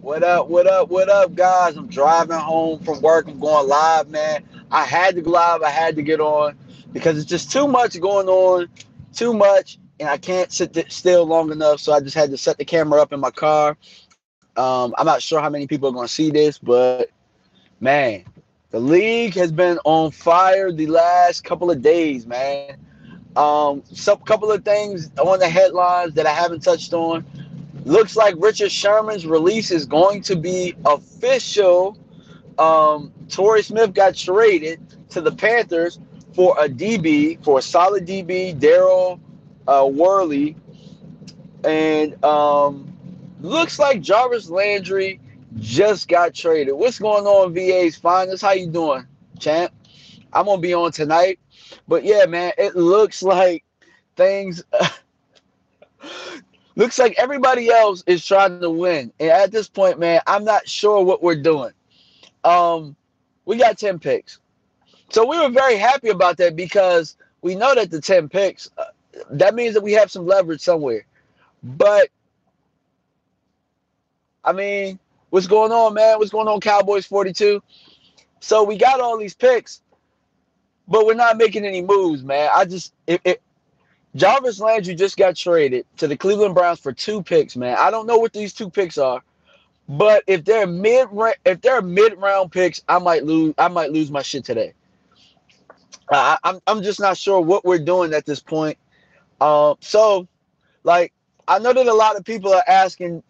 What up? What up? What up, guys? I'm driving home from work. I'm going live, man. I had to go live. I had to get on because it's just too much going on, too much, and I can't sit still long enough. So I just had to set the camera up in my car. I'm not sure how many people are going to see this, but man, the league has been on fire the last couple of days, man. Some couple of things on the headlines that I haven't touched on. Looks like Richard Sherman's release is going to be official. Torrey Smith got traded to the Panthers for a DB, for a solid DB, Daryl Worley. And looks like Jarvis Landry just got traded. What's going on, VA's Finest? How you doing, champ? I'm going to be on tonight. But yeah, man, it looks like things looks like everybody else is trying to win. And at this point, man, I'm not sure what we're doing. Um, we got 10 picks. So we were very happy about that because we know that the 10 picks, that means that we have some leverage somewhere. But, I mean, what's going on, man? What's going on, Cowboys 42? So we got all these picks, but we're not making any moves, man. Jarvis Landry just got traded to the Cleveland Browns for 2 picks, man. I don't know what these 2 picks are. But if they're mid round picks, I might lose my shit today. I'm just not sure what we're doing at this point. So like I know that a lot of people are asking.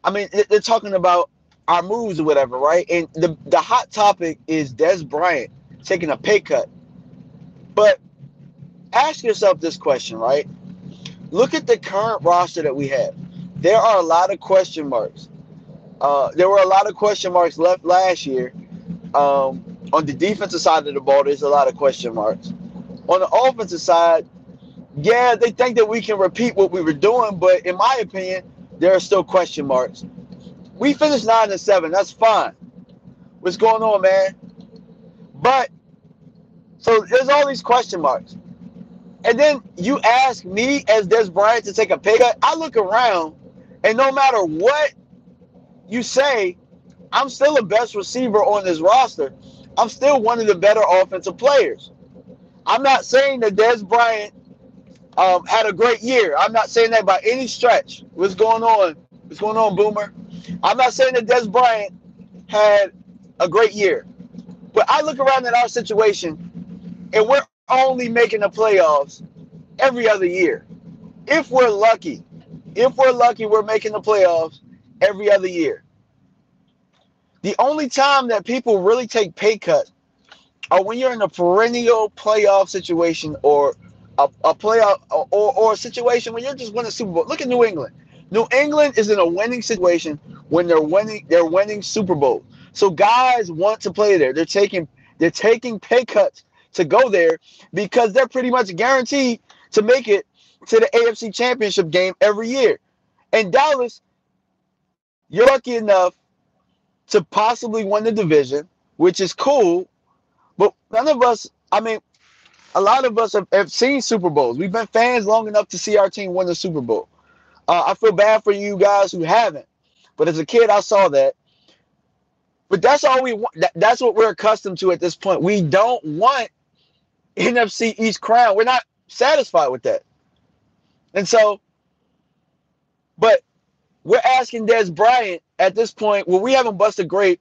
I mean, they're talking about our moves or whatever, right? And the hot topic is Des Bryant taking a pay cut. But ask yourself this question, right? Look at the current roster that we have. There are a lot of question marks. There were a lot of question marks left last year. On the defensive side of the ball, there's a lot of question marks. On the offensive side, yeah, they think that we can repeat what we were doing, but in my opinion, there are still question marks. We finished 9-7. That's fine. What's going on, man? But so there's all these question marks. And then you ask me as Des Bryant to take a pay cut. I look around, and no matter what you say, I'm still the best receiver on this roster. I'm still one of the better offensive players. I'm not saying that Des Bryant had a great year. I'm not saying that by any stretch. What's going on? What's going on, Boomer? I'm not saying that Des Bryant had a great year. But I look around at our situation, and we're only making the playoffs every other year. If we're lucky, we're making the playoffs every other year. The only time that people really take pay cuts are when you're in a perennial playoff situation or a playoff or a situation where you're just winning Super Bowl. Look at New England. New England is in a winning situation when they're winning Super Bowl. So guys want to play there. They're taking pay cuts to go there because they're pretty much guaranteed to make it to the AFC Championship game every year. And Dallas, you're lucky enough to possibly win the division, which is cool. But none of us, I mean, a lot of us have seen Super Bowls. We've been fans long enough to see our team win the Super Bowl. I feel bad for you guys who haven't. But as a kid, I saw that. But that's all we want. That's what we're accustomed to at this point. We don't want NFC East crown. We're not satisfied with that. And so, but we're asking Des Bryant at this point, where we haven't busted a grape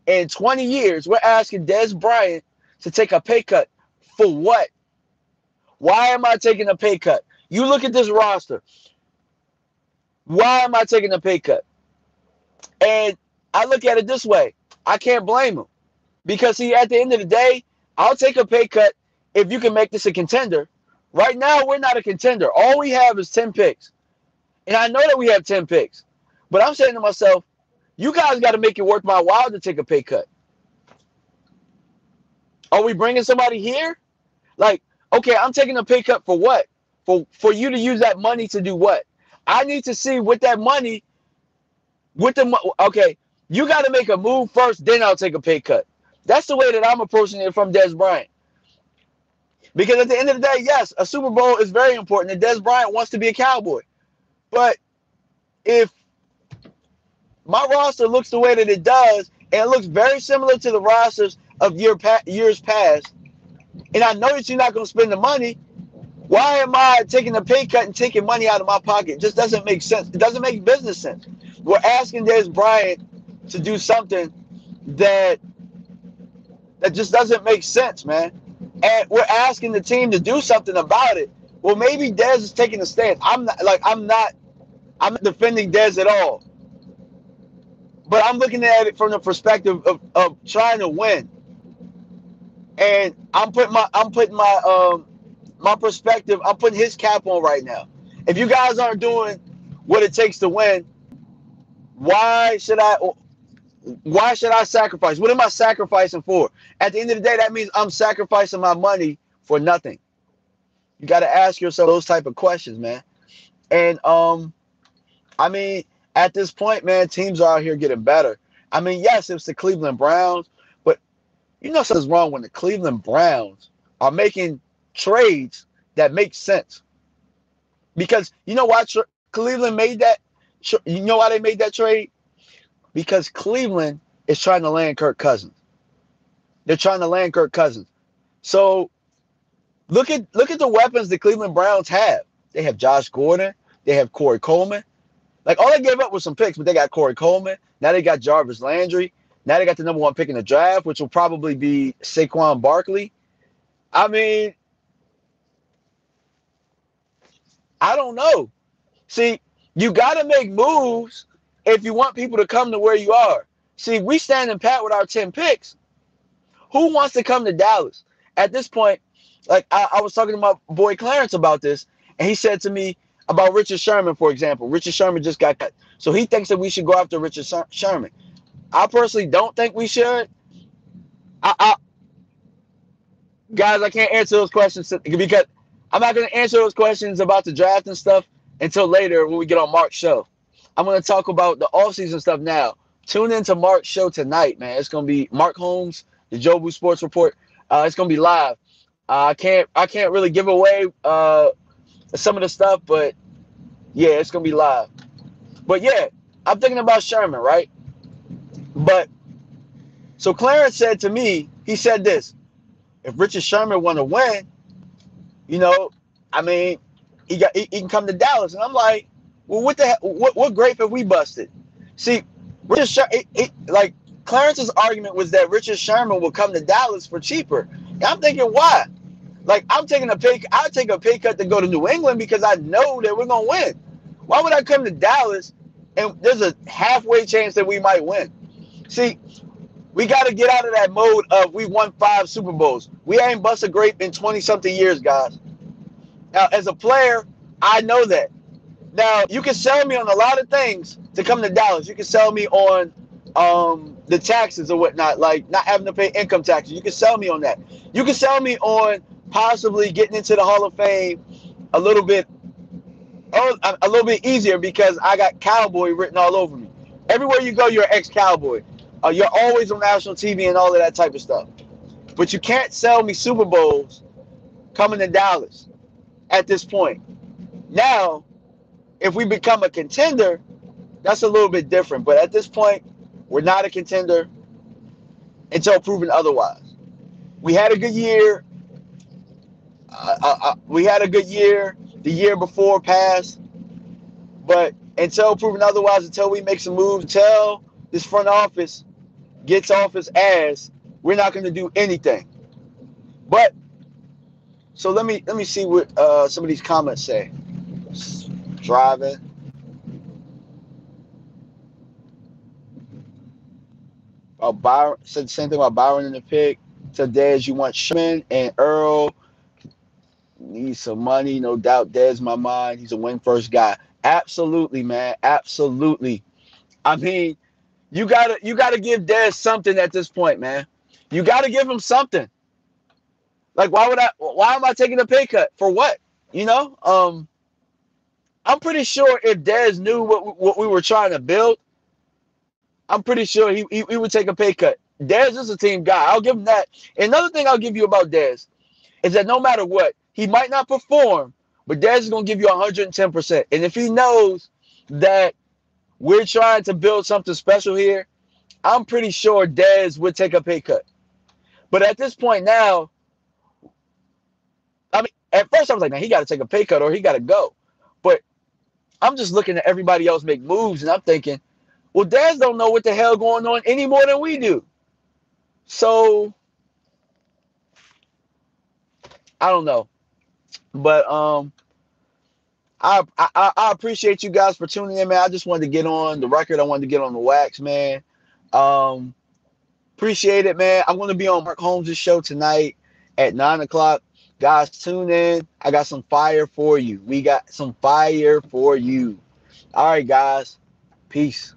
in 20 years, we're asking Des Bryant to take a pay cut. For what? Why am I taking a pay cut? You look at this roster. Why am I taking a pay cut? And I look at it this way. I can't blame him. Because, see, at the end of the day, I'll take a pay cut if you can make this a contender. Right now, we're not a contender. All we have is 10 picks. And I know that we have 10 picks. But I'm saying to myself, you guys got to make it worth my while to take a pay cut. Are we bringing somebody here? Like, okay, I'm taking a pay cut for what? For you to use that money to do what? I need to see with that money, okay, you got to make a move first, then I'll take a pay cut. That's the way that I'm approaching it from Des Bryant. Because at the end of the day, yes, a Super Bowl is very important, and Des Bryant wants to be a Cowboy. But if my roster looks the way that it does, and it looks very similar to the rosters of years past, and I know that you're not going to spend the money, why am I taking a pay cut and taking money out of my pocket? It just doesn't make sense. It doesn't make business sense. We're asking Dez Bryant to do something that just doesn't make sense, man. And we're asking the team to do something about it. Well, maybe Dez is taking a stance. I'm not defending Dez at all. But I'm looking at it from the perspective of trying to win. And I'm putting my perspective, I'm putting his cap on right now. If you guys aren't doing what it takes to win, why should I sacrifice? What am I sacrificing for? At the end of the day, that means I'm sacrificing my money for nothing. You got to ask yourself those type of questions, man. And I mean, at this point, man, teams are out here getting better. I mean, yes, it's the Cleveland Browns, but you know something's wrong when the Cleveland Browns are making trades that make sense. Because you know why Cleveland made that? You know why they made that trade? Because Cleveland is trying to land Kirk Cousins. They're trying to land Kirk Cousins. So look at the weapons the Cleveland Browns have. They have Josh Gordon. They have Corey Coleman. Like, all they gave up was some picks, but they got Corey Coleman. Now they got Jarvis Landry. Now they got the number 1 pick in the draft, which will probably be Saquon Barkley. I mean, I don't know. See, you got to make moves if you want people to come to where you are. See, we standing pat with our 10 picks. Who wants to come to Dallas? At this point, like I was talking to my boy Clarence about this, and he said to me about Richard Sherman, for example. Richard Sherman just got cut. So he thinks that we should go after Richard Sherman. I personally don't think we should. Guys, I can't answer those questions because I'm not going to answer those questions about the draft and stuff until later when we get on Mark's show. I'm going to talk about the offseason stuff now. Tune into Mark's show tonight, man. It's going to be Mark Holmes, the Jobu Sports Report. It's going to be live. I can't really give away some of the stuff, but yeah, it's going to be live. But yeah, I'm thinking about Sherman, right? But so Clarence said to me, he said this: if Richard Sherman want to win, you know, I mean, he can come to Dallas. And I'm like, well, what grape have we busted? See, like Clarence's argument was that Richard Sherman will come to Dallas for cheaper. And I'm thinking, why? Like, I'll take a pay cut to go to New England because I know that we're gonna win. Why would I come to Dallas and there's a halfway chance that we might win? See, we got to get out of that mode of we won 5 Super Bowls. We ain't bust a grape in 20-something years, guys. Now, as a player, I know that. Now, you can sell me on a lot of things to come to Dallas. You can sell me on the taxes or whatnot, like not having to pay income taxes. You can sell me on that. You can sell me on possibly getting into the Hall of Fame a little bit easier because I got Cowboy written all over me. Everywhere you go, you're an ex-Cowboy. You're always on national TV and all of that type of stuff. But you can't sell me Super Bowls coming to Dallas at this point. Now, if we become a contender, that's a little bit different. But at this point, we're not a contender until proven otherwise. We had a good year. The year before passed. But until proven otherwise, until we make some moves, until this front office gets off his ass, we're not going to do anything. But so let me see what some of these comments say. Driving. Byron said the same thing about Byron in the pick. Said Dez, you want Sherman and Earl. Need some money, no doubt. Dez, my mind. He's a win first guy. Absolutely, man. Absolutely. I mean, you gotta give Dez something at this point, man. You gotta give him something. Like, why am I taking a pay cut? For what? You know? I'm pretty sure if Dez knew what we were trying to build, I'm pretty sure he would take a pay cut. Dez is a team guy. I'll give him that. Another thing I'll give you about Dez is that no matter what, he might not perform, but Dez is going to give you 110%. And if he knows that we're trying to build something special here. I'm pretty sure Dez would take a pay cut. But at this point now, I mean, at first I was like, man, he got to take a pay cut or he got to go. But I'm just looking at everybody else make moves, and I'm thinking, well, Dez don't know what the hell going on any more than we do. So I don't know, but I appreciate you guys for tuning in, man. I just wanted to get on the record. I wanted to get on the wax, man. Um, Appreciate it, man. I'm going to be on Mark Holmes' show tonight at 9 o'clock. Guys, tune in. I got some fire for you. We got some fire for you. All right, guys. Peace.